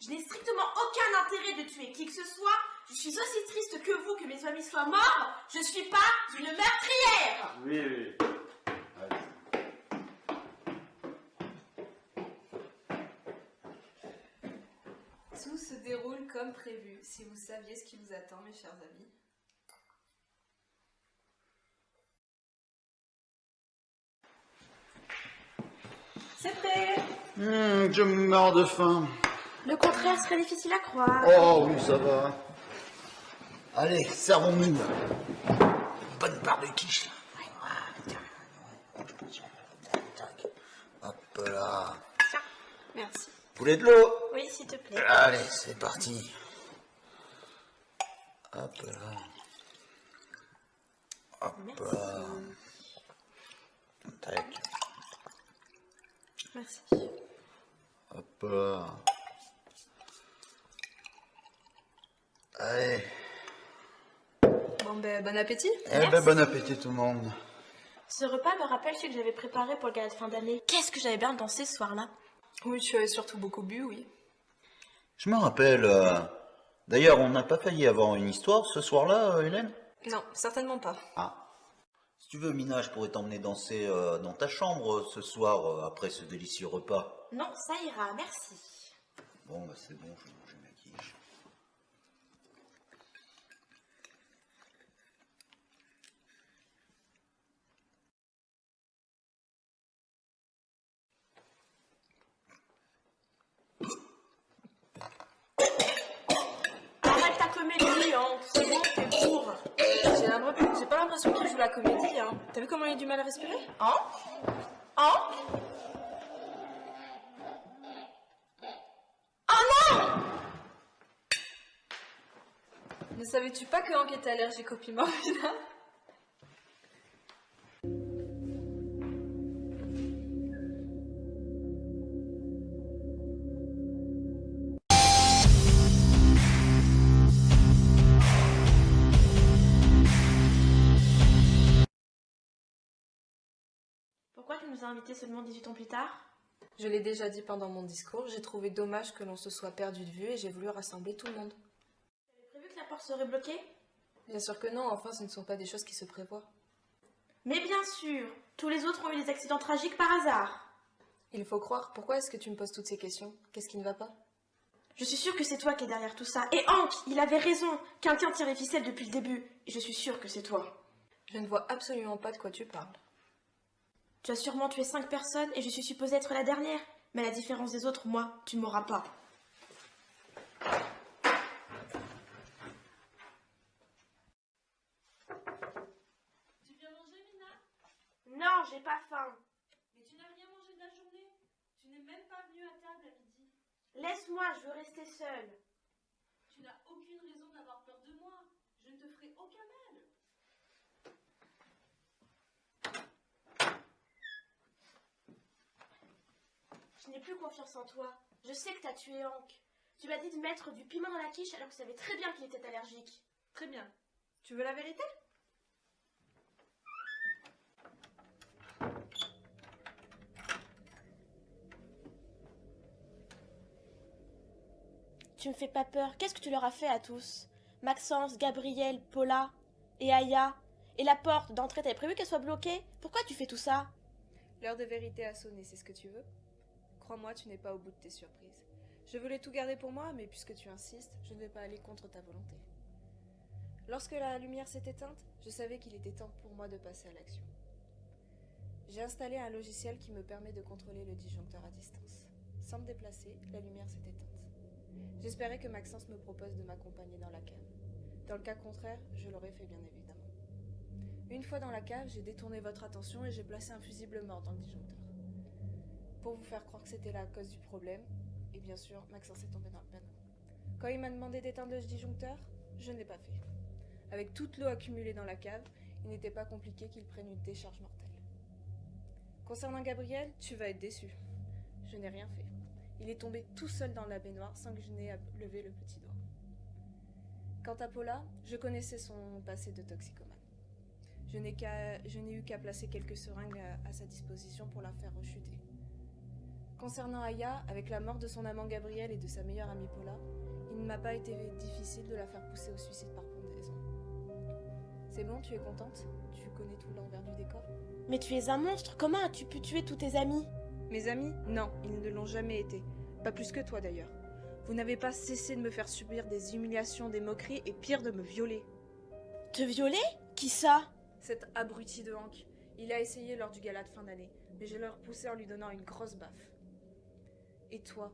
Je n'ai strictement aucun intérêt de tuer qui que ce soit. Je suis aussi triste que vous que mes amis soient morts. Je suis pas une meurtrière. Oui, oui. Tout se déroule comme prévu, si vous saviez ce qui vous attend, mes chers amis. C'est prêt. Je meurs de faim. Le contraire serait difficile à croire. Oh oui, ça va. Allez, servons-nous. Bonne part de quiche. Hop là. Merci. Vous voulez de l'eau? Oui, s'il te plaît. Allez, c'est parti. Hop là. Hop là. Tac. Merci. Hop là. Allez. Bon ben, bon appétit. Eh ben, bon appétit tout le monde. Ce repas me rappelle celui que j'avais préparé pour le gala de fin d'année. Qu'est-ce que j'avais bien dansé ce soir-là. Oui, tu avais surtout beaucoup bu, oui. Je me rappelle. D'ailleurs, on n'a pas failli avoir une histoire ce soir-là, Hélène? Non, certainement pas. Ah. Si tu veux, Mina, je pourrais t'emmener danser dans ta chambre ce soir après ce délicieux repas. Non, ça ira, merci. Bon, bah c'est bon, je vais manger ma quiche. Arrête ta comédie, hein. C'est bon, t'es bourre. J'ai pas l'impression qu'il joue la comédie, hein. T'as vu comment il a du mal à respirer? Hein? Hein? Oh non! Ne savais-tu pas que Hank était allergique au piment, Mina? Pourquoi tu nous as invités seulement 18 ans plus tard? Je l'ai déjà dit pendant mon discours, j'ai trouvé dommage que l'on se soit perdu de vue et j'ai voulu rassembler tout le monde. T'avais prévu que la porte serait bloquée? Bien sûr que non, enfin ce ne sont pas des choses qui se prévoient. Mais bien sûr, tous les autres ont eu des accidents tragiques par hasard. Il faut croire, pourquoi est-ce que tu me poses toutes ces questions? Qu'est-ce qui ne va pas? Je suis sûre que c'est toi qui es derrière tout ça. Et Hank, il avait raison. Quelqu'un tire les ficelles depuis le début. Et je suis sûre que c'est toi. Je ne vois absolument pas de quoi tu parles. Tu as sûrement tué 5 personnes et je suis supposée être la dernière. Mais à la différence des autres, moi, tu m'auras pas. Tu viens manger, Mina? Non, j'ai pas faim. Mais tu n'as rien mangé de la journée. Tu n'es même pas venue à table à midi. Laisse-moi, je veux rester seule. Tu n'as aucune raison d'avoir peur de moi. Je plus confiance en toi. Je sais que t'as tué Hank. Tu m'as dit de mettre du piment dans la quiche alors que tu savais très bien qu'il était allergique. Très bien. Tu veux la vérité? Tu me fais pas peur. Qu'est-ce que tu leur as fait à tous? Maxence, Gabriel, Paula et Aya. Et la porte d'entrée, t'avais prévu qu'elle soit bloquée? Pourquoi tu fais tout ça? L'heure de vérité a sonné, c'est ce que tu veux? Crois-moi, tu n'es pas au bout de tes surprises. Je voulais tout garder pour moi, mais puisque tu insistes, je ne vais pas aller contre ta volonté. Lorsque la lumière s'est éteinte, je savais qu'il était temps pour moi de passer à l'action. J'ai installé un logiciel qui me permet de contrôler le disjoncteur à distance. Sans me déplacer, la lumière s'est éteinte. J'espérais que Maxence me propose de m'accompagner dans la cave. Dans le cas contraire, je l'aurais fait bien évidemment. Une fois dans la cave, j'ai détourné votre attention et j'ai placé un fusible mort dans le disjoncteur. Pour vous faire croire que c'était la cause du problème, et bien sûr, Maxence est tombé dans le panneau. Quand il m'a demandé d'éteindre le disjoncteur, je ne l'ai pas fait. Avec toute l'eau accumulée dans la cave, il n'était pas compliqué qu'il prenne une décharge mortelle. Concernant Gabriel, tu vas être déçu. Je n'ai rien fait. Il est tombé tout seul dans la baignoire sans que je n'ai à lever le petit doigt. Quant à Paula, je connaissais son passé de toxicomane. Je n'ai eu qu'à placer quelques seringues à sa disposition pour la faire rechuter. Concernant Aya, avec la mort de son amant Gabriel et de sa meilleure amie Paula, il ne m'a pas été difficile de la faire pousser au suicide par pendaison. C'est bon, tu es contente? Tu connais tout l'envers du décor? Mais tu es un monstre. Comment as-tu pu tuer tous tes amis? Mes amis? Non, ils ne l'ont jamais été. Pas plus que toi d'ailleurs. Vous n'avez pas cessé de me faire subir des humiliations, des moqueries et pire de me violer. Te violer? Qui ça? Cet abruti de Hank. Il a essayé lors du gala de fin d'année, mais je l'ai repoussé en lui donnant une grosse baffe. Et toi,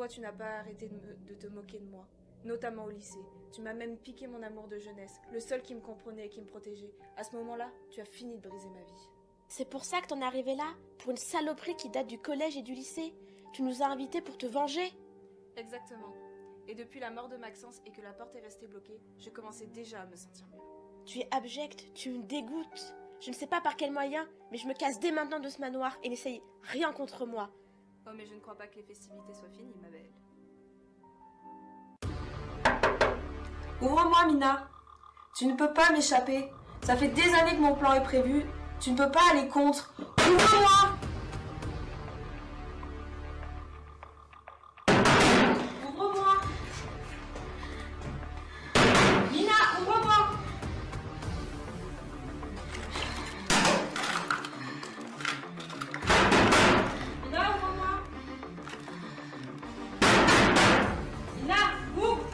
tu n'as pas arrêté de te moquer de moi, notamment au lycée. Tu m'as même piqué mon amour de jeunesse, le seul qui me comprenait et qui me protégeait. À ce moment-là, tu as fini de briser ma vie. C'est pour ça que t'en es arrivé là? Pour une saloperie qui date du collège et du lycée? Tu nous as invités pour te venger? Exactement. Et depuis la mort de Maxence et que la porte est restée bloquée, je commençais déjà à me sentir mieux. Tu es abjecte, tu me dégoûtes. Je ne sais pas par quel moyen, mais je me casse dès maintenant de ce manoir et n'essaye rien contre moi. Oh, mais je ne crois pas que les festivités soient finies, ma belle. Ouvre-moi, Mina. Tu ne peux pas m'échapper. Ça fait des années que mon plan est prévu. Tu ne peux pas aller contre. Ouvre-moi! Ouvre-moi! Mina, ouvre-moi! Mina, ouvre-moi! Mina, ouvre!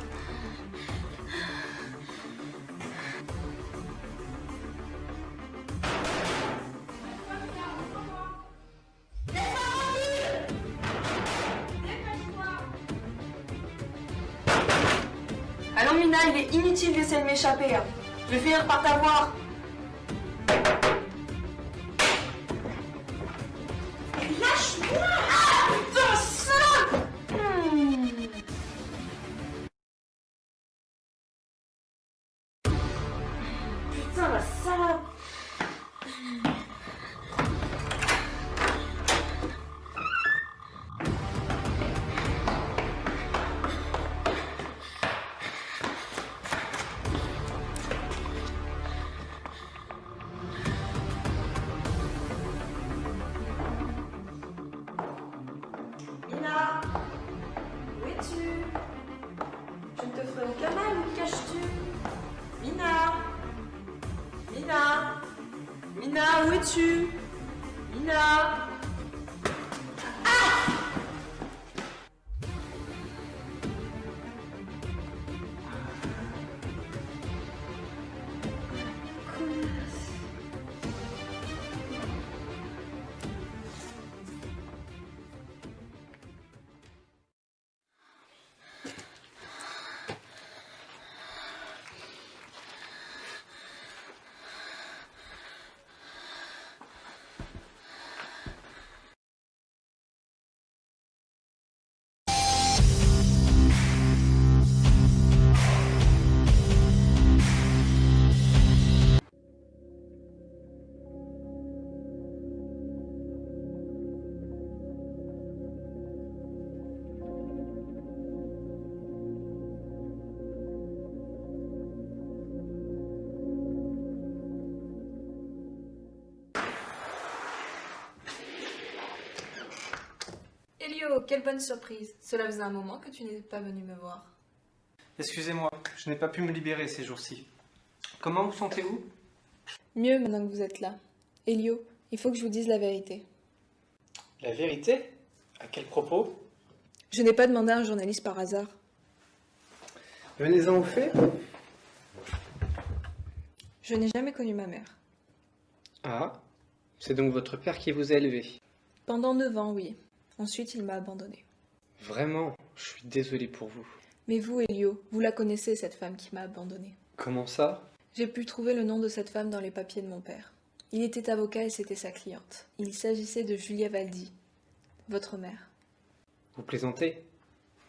Allons Mina, il est inutile d'essayer de m'échapper. Je vais finir par t'avoir. Lâche-moi! Ah, putain, salope! Putain, la salope! Mina, où es-tu? Je ne te ferai aucun mal, où te caches-tu? Mina, Mina, Mina, où es-tu? Mina. Elio, quelle bonne surprise. Cela faisait un moment que tu n'étais pas venu me voir. Excusez-moi, je n'ai pas pu me libérer ces jours-ci. Comment vous sentez-vous? Mieux maintenant que vous êtes là. Elio, il faut que je vous dise la vérité. La vérité? À quel propos? Je n'ai pas demandé à un journaliste par hasard. Venez-en au fait. Je n'ai jamais connu ma mère. Ah, c'est donc votre père qui vous a élevé. Pendant 9 ans, oui. Ensuite, il m'a abandonnée. Vraiment, je suis désolé pour vous. Mais vous, Elio, vous la connaissez, cette femme qui m'a abandonnée. Comment ça? J'ai pu trouver le nom de cette femme dans les papiers de mon père. Il était avocat et c'était sa cliente. Il s'agissait de Julia Valdi, votre mère. Vous plaisantez?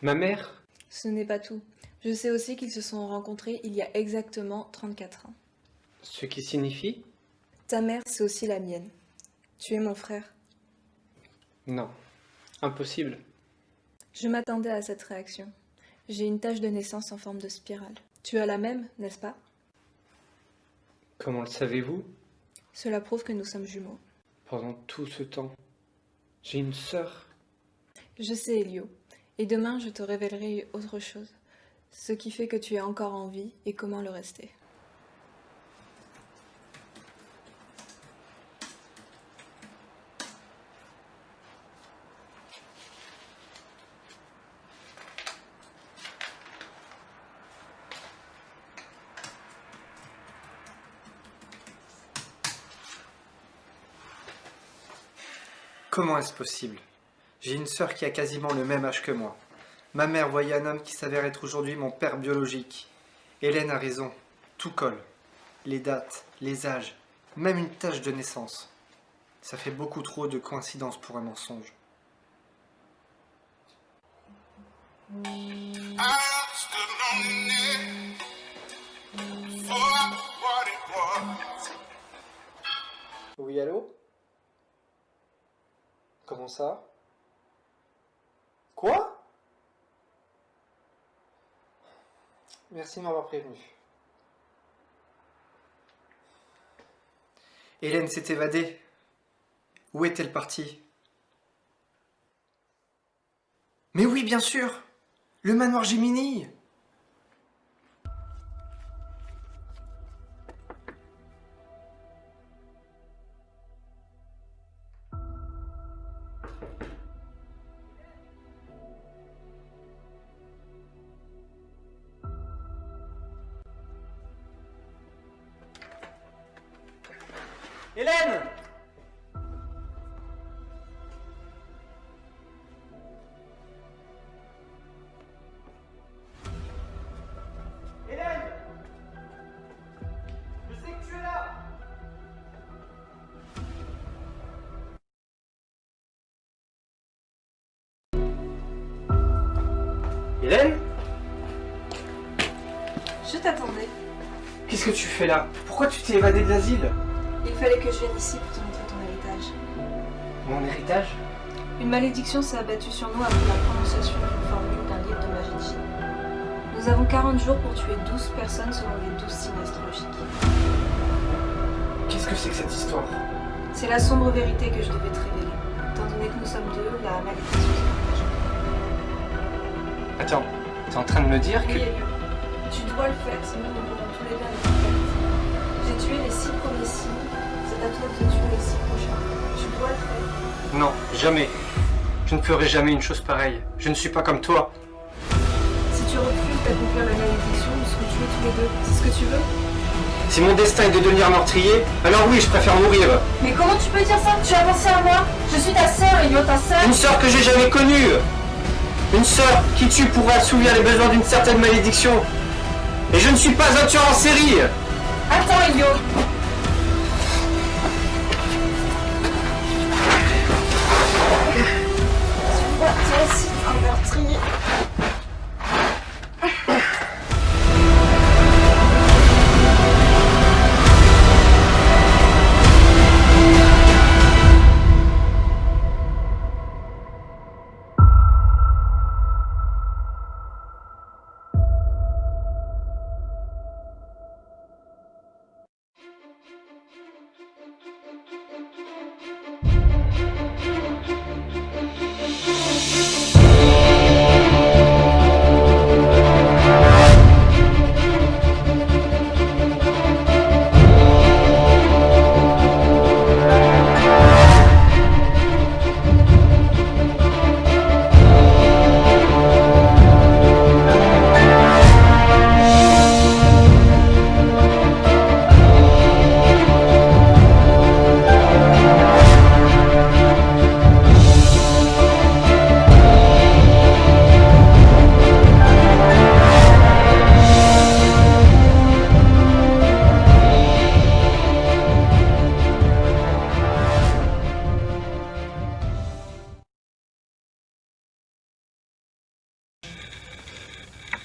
Ma mère? Ce n'est pas tout. Je sais aussi qu'ils se sont rencontrés il y a exactement 34 ans. Ce qui signifie? Ta mère, c'est aussi la mienne. Tu es mon frère. Non, impossible. Je m'attendais à cette réaction. J'ai une tache de naissance en forme de spirale. Tu as la même, n'est-ce pas? Comment le savez-vous? Cela prouve que nous sommes jumeaux. Pendant tout ce temps, j'ai une sœur. Je sais, Elio. Et demain, je te révélerai autre chose. Ce qui fait que tu es encore en vie et comment le rester. Comment est-ce possible? J'ai une sœur qui a quasiment le même âge que moi. Ma mère voyait un homme qui s'avère être aujourd'hui mon père biologique. Hélène a raison, tout colle. Les dates, les âges, même une tâche de naissance. Ça fait beaucoup trop de coïncidences pour un mensonge. Oui, allô? Comment ça? Quoi? Merci de m'avoir prévenu. Hélène s'est évadée. Où est-elle partie? Mais oui, bien sûr! Le manoir Gemini! Hélène! Hélène! Je sais que tu es là! Hélène? Je t'attendais. Qu'est-ce que tu fais là? Pourquoi tu t'es évadée de l'asile? Il fallait que je vienne ici pour te montrer ton héritage. Mon héritage? Une malédiction s'est abattue sur nous après la prononciation d'une formule d'un livre de magie de Chine. Nous avons 40 jours pour tuer 12 personnes selon les 12 signes astrologiques. Qu'est-ce que c'est que cette histoire? C'est la sombre vérité que je devais te révéler. Étant donné que nous sommes deux, la malédiction se partage. Attends, t'es en train de me dire que... Oui, Elio. Tu dois le faire, sinon nous pourrons tous les deux être perte. J'ai tué les 6 premiers signes, c'est à toi de tuer les 6 prochains. Tu dois le faire. Non, jamais. Je ne ferai jamais une chose pareille. Je ne suis pas comme toi. Si tu refuses d'accomplir la malédiction, nous serons tués tous les deux. C'est ce que tu veux? Si mon destin est de devenir meurtrier, alors oui, je préfère mourir. Mais comment tu peux dire ça? Tu as pensé à moi? Je suis ta sœur, Elio, ta sœur. Une sœur que j'ai jamais connue. Une sœur qui tue pour assouvir les besoins d'une certaine malédiction. Et je ne suis pas un tueur en série. Attends, Elio. Tu vois, toi aussi, un meurtrier.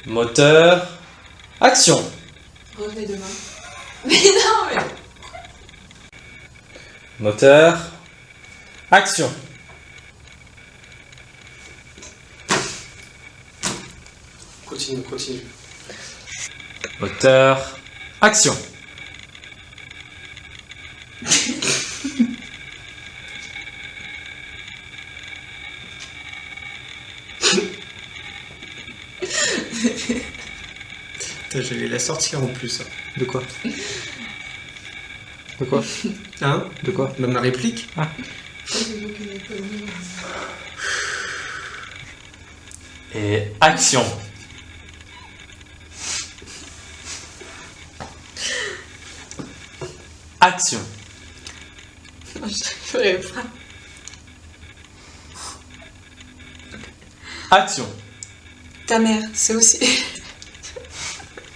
Moteur. Action. Revenez demain. Mais non, mais... Moteur. Action. Continue, continue. Moteur. Action. Putain, je vais la sortir en plus. De quoi? De quoi? Hein? De quoi? Même la réplique? Ah. Et action. Action. Non, je ferai pas. Action. Ta mère, c'est aussi...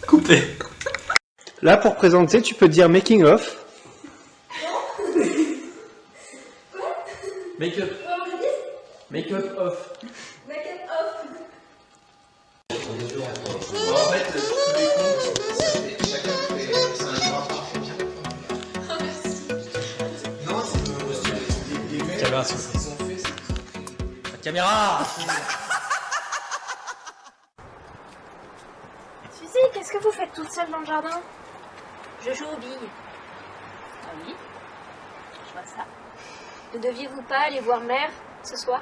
Coupé. Là, pour présenter, tu peux dire making of. Make-up. Make-up off. En fait, tous les comptes, chacun fait 5 mois par chacun. Non, c'est Caméra, s'il vous plaît. La caméra. Suzy, qu'est-ce que vous faites toute seule dans le jardin? Je joue aux billes. Ah oui, je vois ça. Ne deviez-vous pas aller voir mère ce soir?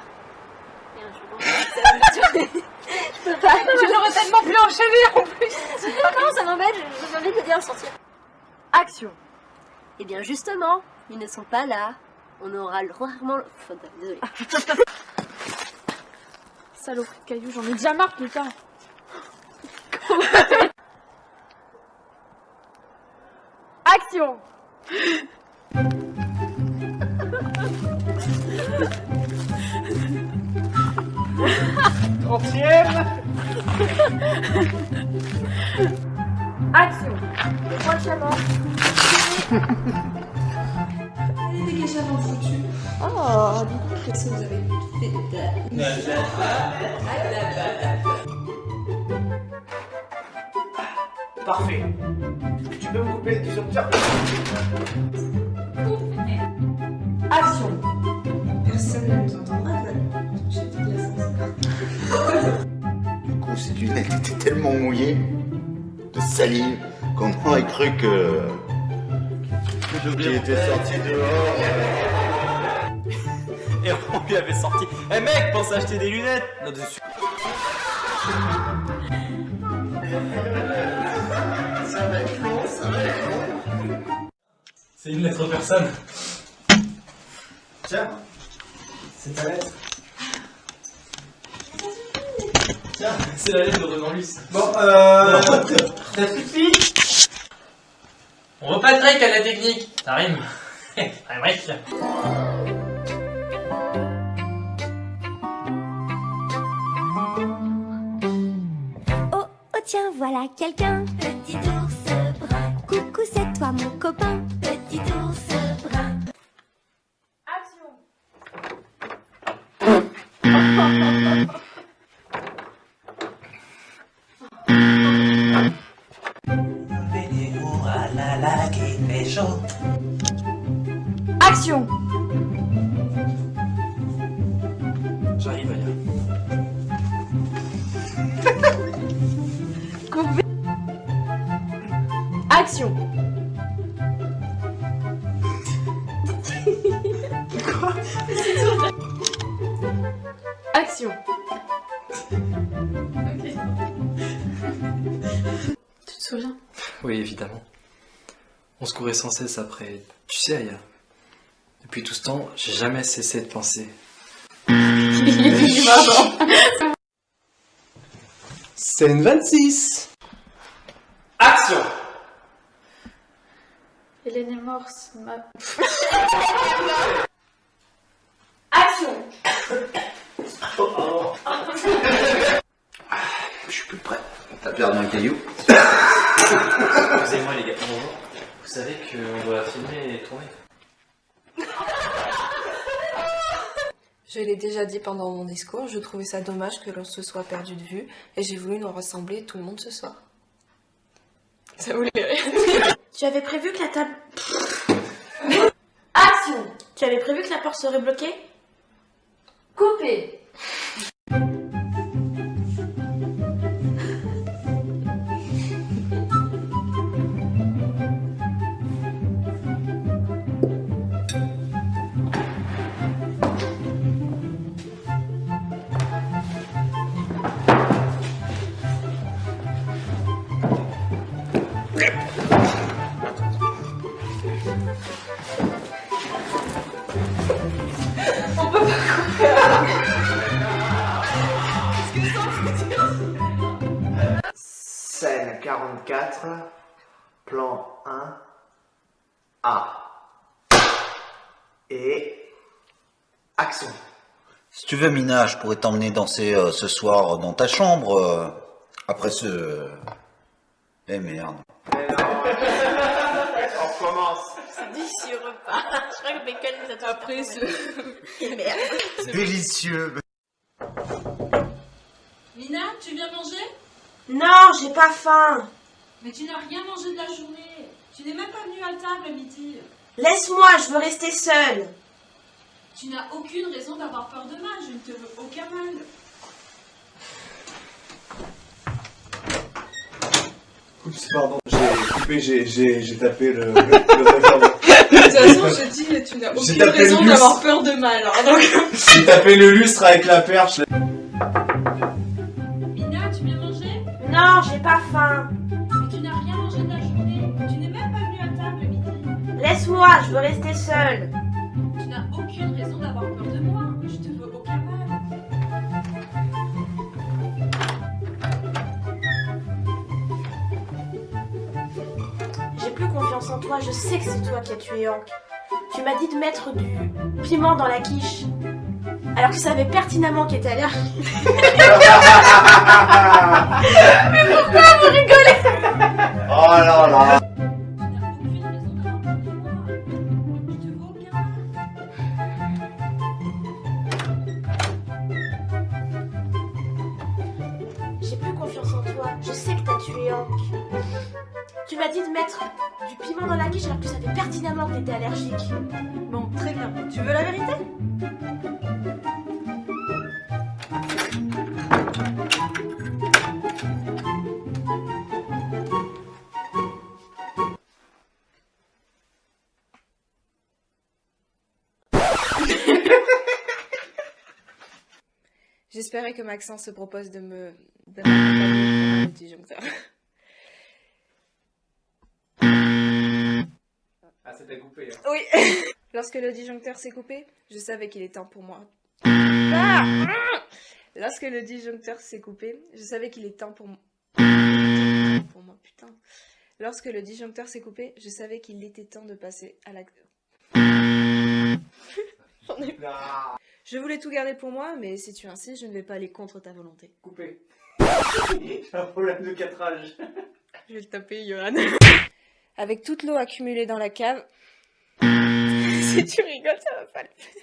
Merde, je pense que c'est la même chose. Je peux pas. Je l'aurais tellement pu enchaîner en plus. Non, ça m'embête, j'ai envie de dire sortir. Action. Eh bien justement, ils ne sont pas là. On aura rarement... Désolée. Saloperie de cailloux, j'en ai déjà marre, putain. Action. Entière. Action. Prochainement. Allez, dégagez avant le foutu. Oh, dis donc, qu'est-ce que vous avez fait? Parfait. Tu peux me couper le disjoncteur? Action. Personne ne nous entendra, j'ai dit la sens. Du coup, ces lunettes étaient tellement mouillées de salive qu'on aurait cru que. qu'il était sorti dehors. Et on lui avait sorti. Eh mec, pense à acheter des lunettes là-dessus. C'est une lettre personne. Tiens, c'est ta lettre. Tiens, c'est la lettre de Renan Luce. Bon, ça suffit. On veut pas de break à la technique. Ça rime. Un break. Oh, oh tiens, voilà quelqu'un. Petit ours brun. Coucou, c'est toi mon copain. Petit ours brun. Action. J'arrive, Aya. Coupé. Action. Quoi? Action. Tu te souviens? Oui, évidemment. On se courait sans cesse après. Tu sais, Aya. Depuis tout ce temps, j'ai jamais cessé de penser. Scène 26. Action. Hélène est morte, ma... Action. Je suis plus prêt. T'as perdu un caillou? Excusez-moi les gars, bonjour. Vous savez qu'on doit filmer et tourner. Je l'ai déjà dit pendant mon discours, je trouvais ça dommage que l'on se soit perdu de vue et j'ai voulu nous rassembler tout le monde ce soir. Ça voulait rien dire. Tu avais prévu que la table... Action! Tu avais prévu que la porte serait bloquée? Coupé. On peut pas couper. Scène 44, plan 1, A. Et... action. Si tu veux, Mina, je pourrais t'emmener danser ce soir dans ta chambre. Après ce... Eh merde. On recommence. C'est délicieux repas. Je crois que Bacon nous attend. Après ce... Merde. Délicieux. Mina, tu viens manger? Non, j'ai pas faim. Mais tu n'as rien mangé de la journée. Tu n'es même pas venu à table à midi. Laisse-moi, je veux rester seule. Tu n'as aucune raison d'avoir peur de mal. Je ne te veux aucun mal. Oups, pardon, j'ai coupé, j'ai tapé le réverbère. De toute façon, je dis, tu n'as aucune raison d'avoir peur de mal. Hein, donc... J'ai tapé le lustre avec la perche. Mina, tu viens manger? Non, j'ai pas faim. Mais tu n'as rien mangé de la journée. Tu n'es même pas venu à table à midi. Laisse-moi, je veux rester seule. Tu n'as aucune raison d'avoir peur de moi. Je te veux aucun mal. J'ai plus confiance en toi, je sais que c'est toi qui as tué Hank. Tu m'as dit de mettre du piment dans la quiche. Alors que tu savais pertinemment qu'il était allergique. Mais pourquoi vous rigolez? Oh là là. J'ai plus confiance en toi, je sais que t'as tué Hank. Tu m'as dit de mettre du piment dans la quiche alors que tu savais pertinemment que t'étais allergique. Bon, très bien. Tu veux la vérité? J'espérais que Maxence se propose de m'accompagner pour un disjoncteur. Ah, c'était coupé. Hein. Oui. Lorsque le disjoncteur s'est coupé, je savais qu'il est temps pour moi. Ah Lorsque le disjoncteur s'est coupé, je savais qu'il est temps pour moi. Putain. Lorsque le disjoncteur s'est coupé, je savais qu'il était temps de passer à la... J'en ai... Je voulais tout garder pour moi, mais si tu insistes, je ne vais pas aller contre ta volonté. Coupé. J'ai un problème de cadrage. Je vais le taper, Johan. Avec toute l'eau accumulée dans la cave... Si tu rigoles, ça va pas le faire.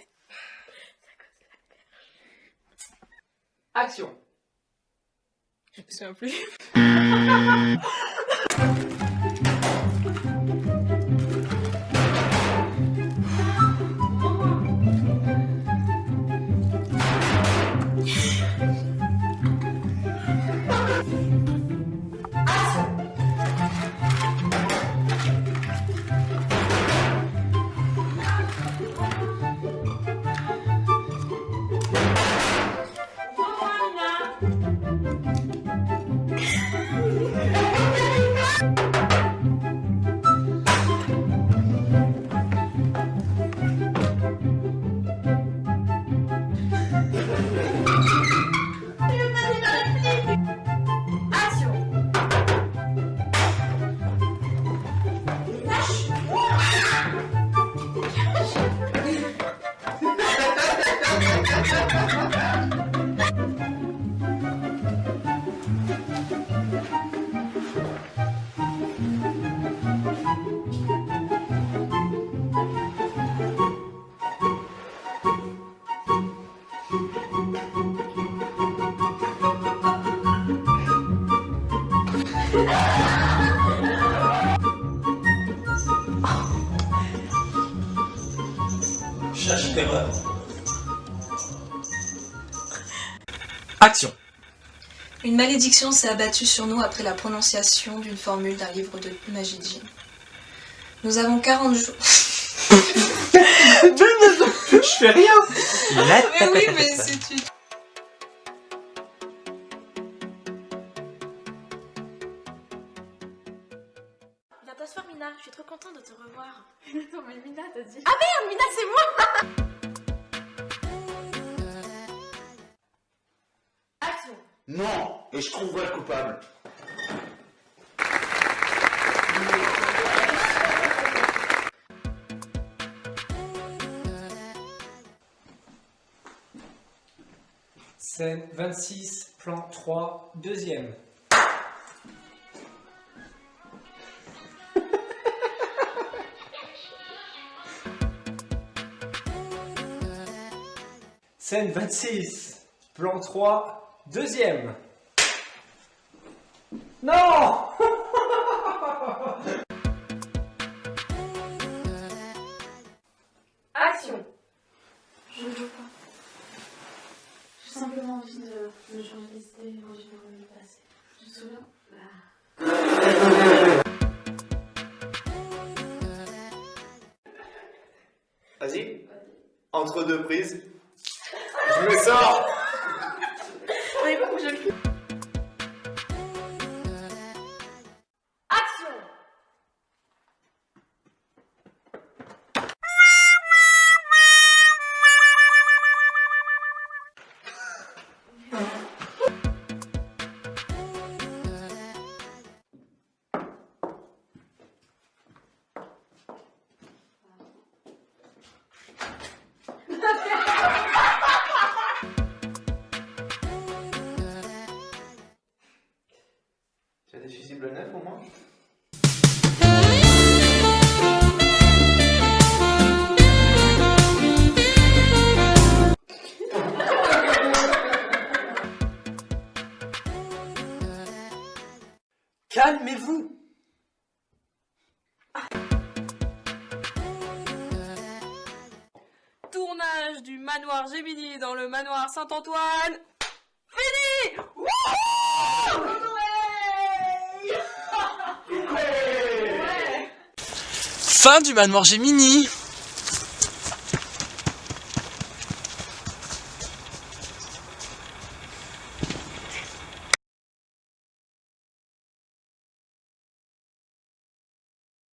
Action. Je me souviens plus. Mina. cherche l'erreur. Action. Une malédiction s'est abattue sur nous après la prononciation d'une formule d'un livre de magie de Jin. Nous avons 40 jours. Je fais rien. Mais oui, mais c'est une... Viens t'asseoir, Mina, je suis trop contente de te revoir. Non mais Mina t'as dit... Ah merde, Mina, c'est moi. Action. Non, et je trouverai le coupable. Scène 26, plan 3, deuxième. Scène 26, plan 3, deuxième. Non. Action. Je ne veux pas. J'ai simplement envie de changer d'idée, de revivre le passé. Tu te souviens? Vas-y. Entre deux prises. Je me sors. Mais pourquoi je le crie? Action. Tu as des fusibles neufs au moins? Calmez-vous. Tournage du manoir Gémini dans le manoir Saint-Antoine. Fini. Wouhou. Fin du manoir Gémini.